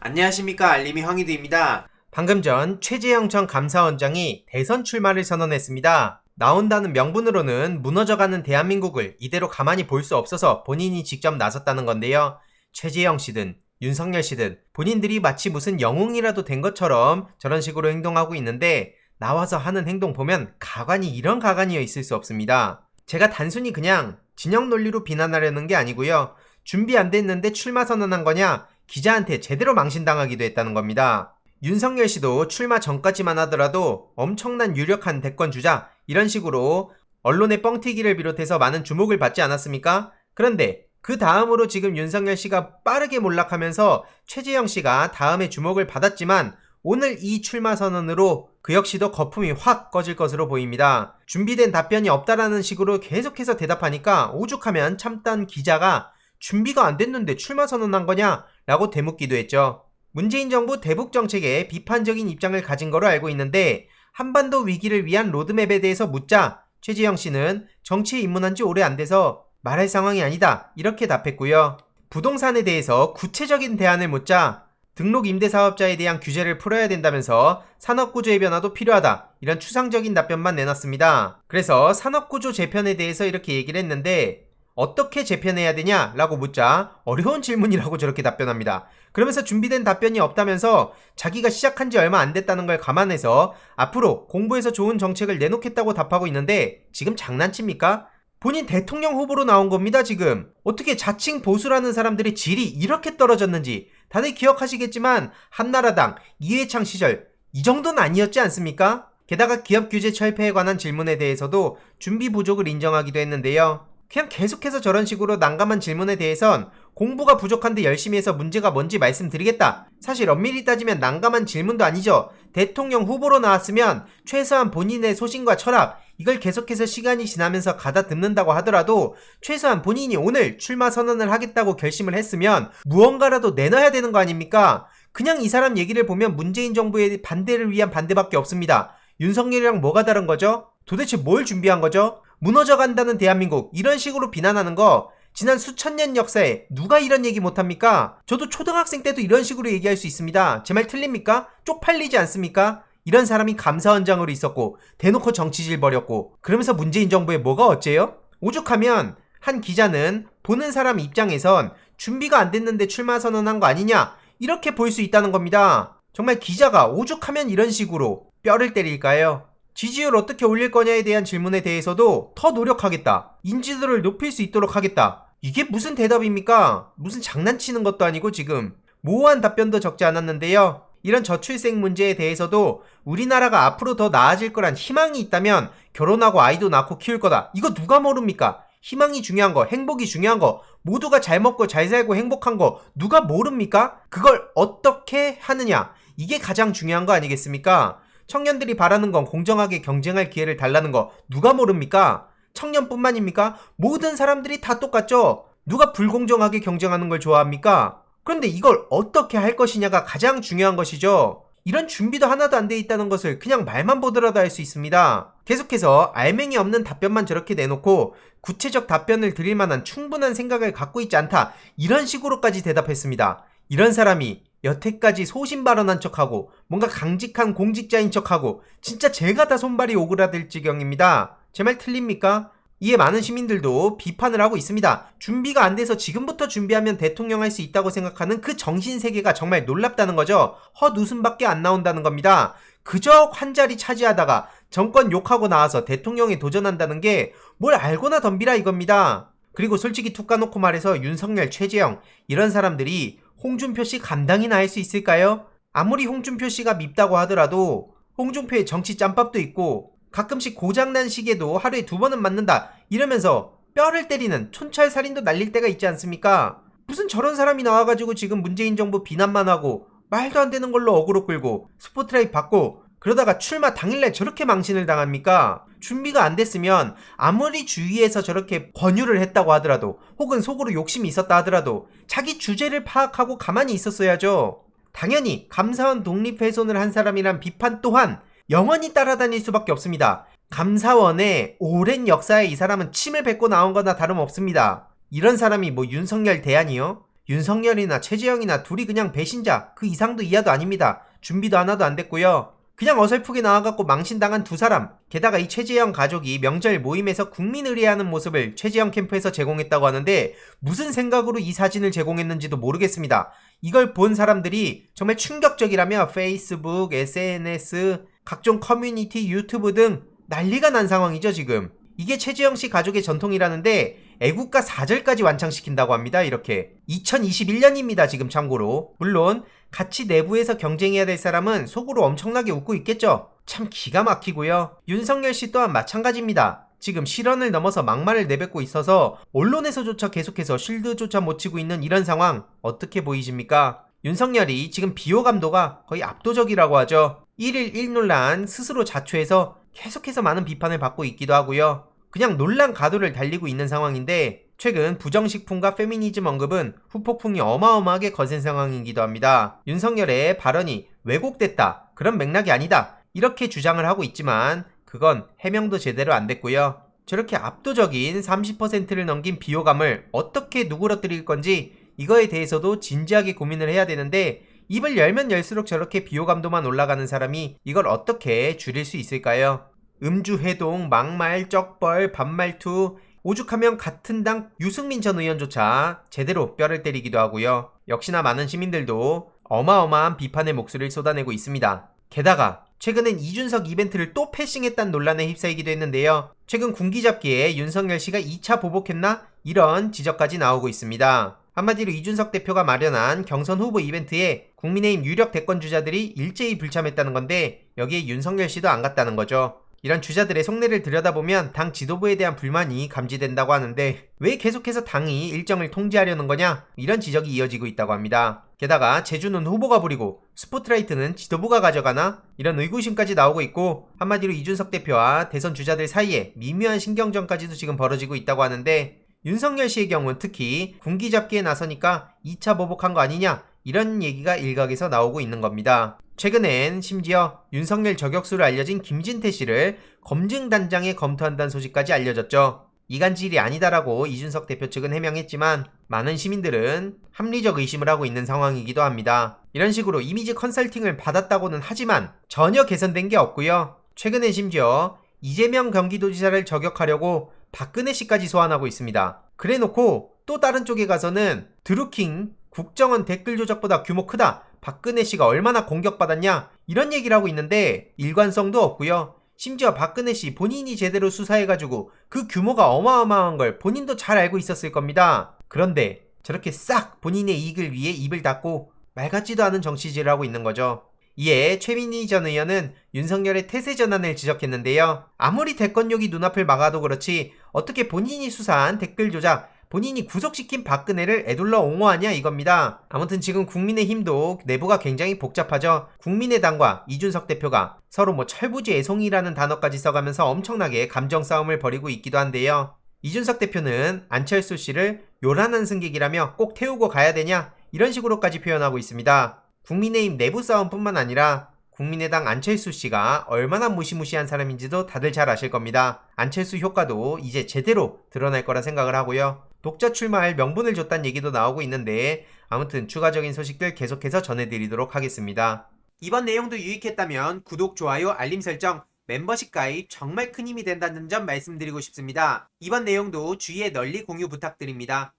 안녕하십니까, 알림이 황희두입니다. 방금 전 최재형 전 감사원장이 대선 출마를 선언했습니다. 나온다는 명분으로는 무너져가는 대한민국을 이대로 가만히 볼 수 없어서 본인이 직접 나섰다는 건데요. 최재형 씨든 윤석열 씨든 본인들이 마치 무슨 영웅이라도 된 것처럼 저런 식으로 행동하고 있는데, 나와서 하는 행동 보면 가관이 이런 가관이어 있을 수 없습니다. 제가 단순히 그냥 진영 논리로 비난하려는 게 아니고요. 준비 안 됐는데 출마 선언한 거냐? 기자한테 제대로 망신당하기도 했다는 겁니다. 윤석열 씨도 출마 전까지만 하더라도 엄청난 유력한 대권 주자, 이런 식으로 언론의 뻥튀기를 비롯해서 많은 주목을 받지 않았습니까? 그런데 그 다음으로 지금 윤석열 씨가 빠르게 몰락하면서 최재형 씨가 다음에 주목을 받았지만, 오늘 이 출마 선언으로 그 역시도 거품이 확 꺼질 것으로 보입니다. 준비된 답변이 없다라는 식으로 계속해서 대답하니까 오죽하면 참던 기자가 준비가 안 됐는데 출마 선언한 거냐? 라고 되묻기도 했죠. 문재인 정부 대북 정책에 비판적인 입장을 가진 거로 알고 있는데, 한반도 위기를 위한 로드맵에 대해서 묻자 최재형 씨는 정치에 입문한 지 오래 안 돼서 말할 상황이 아니다, 이렇게 답했고요. 부동산에 대해서 구체적인 대안을 묻자 등록 임대사업자에 대한 규제를 풀어야 된다면서 산업구조의 변화도 필요하다, 이런 추상적인 답변만 내놨습니다. 그래서 산업구조 재편에 대해서 이렇게 얘기를 했는데, 어떻게 재편해야 되냐? 라고 묻자 어려운 질문이라고 저렇게 답변합니다. 그러면서 준비된 답변이 없다면서 자기가 시작한 지 얼마 안 됐다는 걸 감안해서 앞으로 공부해서 좋은 정책을 내놓겠다고 답하고 있는데, 지금 장난칩니까? 본인 대통령 후보로 나온 겁니다, 지금. 어떻게 자칭 보수라는 사람들의 질이 이렇게 떨어졌는지 다들 기억하시겠지만, 한나라당 이해창 시절 이 정도는 아니었지 않습니까? 게다가 기업 규제 철폐에 관한 질문에 대해서도 준비 부족을 인정하기도 했는데요. 그냥 계속해서 저런 식으로 난감한 질문에 대해선 공부가 부족한데 열심히 해서 문제가 뭔지 말씀드리겠다, 사실 엄밀히 따지면 난감한 질문도 아니죠. 대통령 후보로 나왔으면 최소한 본인의 소신과 철학, 이걸 계속해서 시간이 지나면서 가다듬는다고 하더라도 최소한 본인이 오늘 출마 선언을 하겠다고 결심을 했으면 무언가라도 내놔야 되는 거 아닙니까? 그냥 이 사람 얘기를 보면 문재인 정부의 반대를 위한 반대밖에 없습니다. 윤석열이랑 뭐가 다른 거죠? 도대체 뭘 준비한 거죠? 무너져간다는 대한민국, 이런 식으로 비난하는 거 지난 수천 년 역사에 누가 이런 얘기 못합니까? 저도 초등학생 때도 이런 식으로 얘기할 수 있습니다. 제 말 틀립니까? 쪽팔리지 않습니까? 이런 사람이 감사원장으로 있었고 대놓고 정치질 벌였고, 그러면서 문재인 정부에 뭐가 어째요? 오죽하면 한 기자는 보는 사람 입장에선 준비가 안 됐는데 출마 선언한 거 아니냐, 이렇게 볼 수 있다는 겁니다. 정말 기자가 오죽하면 이런 식으로 뼈를 때릴까요? 지지율 어떻게 올릴 거냐에 대한 질문에 대해서도 더 노력하겠다, 인지도를 높일 수 있도록 하겠다, 이게 무슨 대답입니까? 무슨 장난치는 것도 아니고 지금 모호한 답변도 적지 않았는데요. 이런 저출생 문제에 대해서도 우리나라가 앞으로 더 나아질 거란 희망이 있다면 결혼하고 아이도 낳고 키울 거다, 이거 누가 모릅니까? 희망이 중요한 거, 행복이 중요한 거, 모두가 잘 먹고 잘 살고 행복한 거 누가 모릅니까? 그걸 어떻게 하느냐, 이게 가장 중요한 거 아니겠습니까? 청년들이 바라는 건 공정하게 경쟁할 기회를 달라는 거 누가 모릅니까? 청년뿐만입니까? 모든 사람들이 다 똑같죠? 누가 불공정하게 경쟁하는 걸 좋아합니까? 그런데 이걸 어떻게 할 것이냐가 가장 중요한 것이죠. 이런 준비도 하나도 안 돼 있다는 것을 그냥 말만 보더라도 알 수 있습니다. 계속해서 알맹이 없는 답변만 저렇게 내놓고 구체적 답변을 드릴 만한 충분한 생각을 갖고 있지 않다, 이런 식으로까지 대답했습니다. 이런 사람이 여태까지 소신 발언한 척하고 뭔가 강직한 공직자인 척하고 진짜 제가 다 손발이 오그라들 지경입니다. 제 말 틀립니까? 이에 많은 시민들도 비판을 하고 있습니다. 준비가 안 돼서 지금부터 준비하면 대통령 할 수 있다고 생각하는 그 정신세계가 정말 놀랍다는 거죠. 헛웃음밖에 안 나온다는 겁니다. 그저 한 자리 차지하다가 정권 욕하고 나와서 대통령에 도전한다는 게 뭘 알고나 덤비라 이겁니다. 그리고 솔직히 툭 까놓고 말해서 윤석열, 최재형 이런 사람들이 홍준표 씨 감당이나 할 수 있을까요? 아무리 홍준표 씨가 밉다고 하더라도 홍준표의 정치 짬밥도 있고 가끔씩 고장난 시계도 하루에 2번은 맞는다, 이러면서 뼈를 때리는 촌철살인도 날릴 때가 있지 않습니까? 무슨 저런 사람이 나와가지고 지금 문재인 정부 비난만 하고 말도 안 되는 걸로 어그로 끌고 스포트라이트 받고 그러다가 출마 당일날 저렇게 망신을 당합니까? 준비가 안 됐으면 아무리 주위에서 저렇게 권유를 했다고 하더라도 혹은 속으로 욕심이 있었다 하더라도 자기 주제를 파악하고 가만히 있었어야죠. 당연히 감사원 독립훼손을 한 사람이란 비판 또한 영원히 따라다닐 수밖에 없습니다. 감사원의 오랜 역사에 이 사람은 침을 뱉고 나온 거나 다름없습니다. 이런 사람이 뭐 윤석열 대안이요? 윤석열이나 최재형이나 둘이 그냥 배신자 그 이상도 이하도 아닙니다. 준비도 하나도 안 됐고요. 그냥 어설프게 나와갖고 망신당한 두 사람. 게다가 이 최재형 가족이 명절 모임에서 국민 의례하는 모습을 최재형 캠프에서 제공했다고 하는데 무슨 생각으로 이 사진을 제공했는지도 모르겠습니다. 이걸 본 사람들이 정말 충격적이라며 페이스북, SNS, 각종 커뮤니티, 유튜브 등 난리가 난 상황이죠 지금. 이게 최재형 씨 가족의 전통이라는데 애국가 4절까지 완창시킨다고 합니다. 이렇게 2021년입니다 지금 참고로. 물론 같이 내부에서 경쟁해야 될 사람은 속으로 엄청나게 웃고 있겠죠. 참 기가 막히고요. 윤석열 씨 또한 마찬가지입니다. 지금 실언을 넘어서 막말을 내뱉고 있어서 언론에서조차 계속해서 쉴드조차 못 치고 있는 이런 상황 어떻게 보이십니까? 윤석열이 지금 비호감도가 거의 압도적이라고 하죠. 1일 1논란 스스로 자초해서 계속해서 많은 비판을 받고 있기도 하고요. 그냥 논란 가도를 달리고 있는 상황인데 최근 부정식품과 페미니즘 언급은 후폭풍이 어마어마하게 거센 상황이기도 합니다. 윤석열의 발언이 왜곡됐다, 그런 맥락이 아니다 이렇게 주장을 하고 있지만 그건 해명도 제대로 안 됐고요. 저렇게 압도적인 30%를 넘긴 비호감을 어떻게 누그러뜨릴 건지 이거에 대해서도 진지하게 고민을 해야 되는데 입을 열면 열수록 저렇게 비호감도만 올라가는 사람이 이걸 어떻게 줄일 수 있을까요? 음주회동, 막말, 쩍벌, 반말투, 오죽하면 같은 당 유승민 전 의원조차 제대로 뼈를 때리기도 하고요. 역시나 많은 시민들도 어마어마한 비판의 목소리를 쏟아내고 있습니다. 게다가 최근엔 이준석 이벤트를 또 패싱했다는 논란에 휩싸이기도 했는데요. 최근 군기잡기에 윤석열 씨가 2차 보복했나? 이런 지적까지 나오고 있습니다. 한마디로 이준석 대표가 마련한 경선 후보 이벤트에 국민의힘 유력 대권 주자들이 일제히 불참했다는 건데 여기에 윤석열 씨도 안 갔다는 거죠. 이런 주자들의 속내를 들여다보면 당 지도부에 대한 불만이 감지된다고 하는데 왜 계속해서 당이 일정을 통제하려는 거냐? 이런 지적이 이어지고 있다고 합니다. 게다가 제주는 후보가 부리고 스포트라이트는 지도부가 가져가나? 이런 의구심까지 나오고 있고 한마디로 이준석 대표와 대선 주자들 사이에 미묘한 신경전까지도 지금 벌어지고 있다고 하는데 윤석열 씨의 경우는 특히 군기잡기에 나서니까 2차 보복한 거 아니냐? 이런 얘기가 일각에서 나오고 있는 겁니다. 최근엔 심지어 윤석열 저격수로 알려진 김진태 씨를 검증단장에 검토한다는 소식까지 알려졌죠. 이간질이 아니다라고 이준석 대표 측은 해명했지만 많은 시민들은 합리적 의심을 하고 있는 상황이기도 합니다. 이런 식으로 이미지 컨설팅을 받았다고는 하지만 전혀 개선된 게 없고요. 최근엔 심지어 이재명 경기도지사를 저격하려고 박근혜 씨까지 소환하고 있습니다. 그래놓고 또 다른 쪽에 가서는 드루킹 국정원 댓글 조작보다 규모 크다, 박근혜 씨가 얼마나 공격받았냐 이런 얘기를 하고 있는데 일관성도 없고요. 심지어 박근혜 씨 본인이 제대로 수사해가지고 그 규모가 어마어마한 걸 본인도 잘 알고 있었을 겁니다. 그런데 저렇게 싹 본인의 이익을 위해 입을 닫고 말 같지도 않은 정치질을 하고 있는 거죠. 이에 최민희 전 의원은 윤석열의 태세 전환을 지적했는데요. 아무리 대권욕이 눈앞을 막아도 그렇지 어떻게 본인이 수사한 댓글 조작, 본인이 구속시킨 박근혜를 애둘러 옹호하냐 이겁니다. 아무튼 지금 국민의힘도 내부가 굉장히 복잡하죠. 국민의당과 이준석 대표가 서로 철부지 애송이라는 단어까지 써가면서 엄청나게 감정 싸움을 벌이고 있기도 한데요. 이준석 대표는 안철수 씨를 요란한 승객이라며 꼭 태우고 가야 되냐 이런 식으로까지 표현하고 있습니다. 국민의힘 내부 싸움뿐만 아니라 국민의당 안철수 씨가 얼마나 무시무시한 사람인지도 다들 잘 아실 겁니다. 안철수 효과도 이제 제대로 드러날 거라 생각을 하고요. 독자 출마할 명분을 줬다는 얘기도 나오고 있는데 아무튼 추가적인 소식들 계속해서 전해드리도록 하겠습니다. 이번 내용도 유익했다면 구독, 좋아요, 알림 설정, 멤버십 가입 정말 큰 힘이 된다는 점 말씀드리고 싶습니다. 이번 내용도 주위에 널리 공유 부탁드립니다.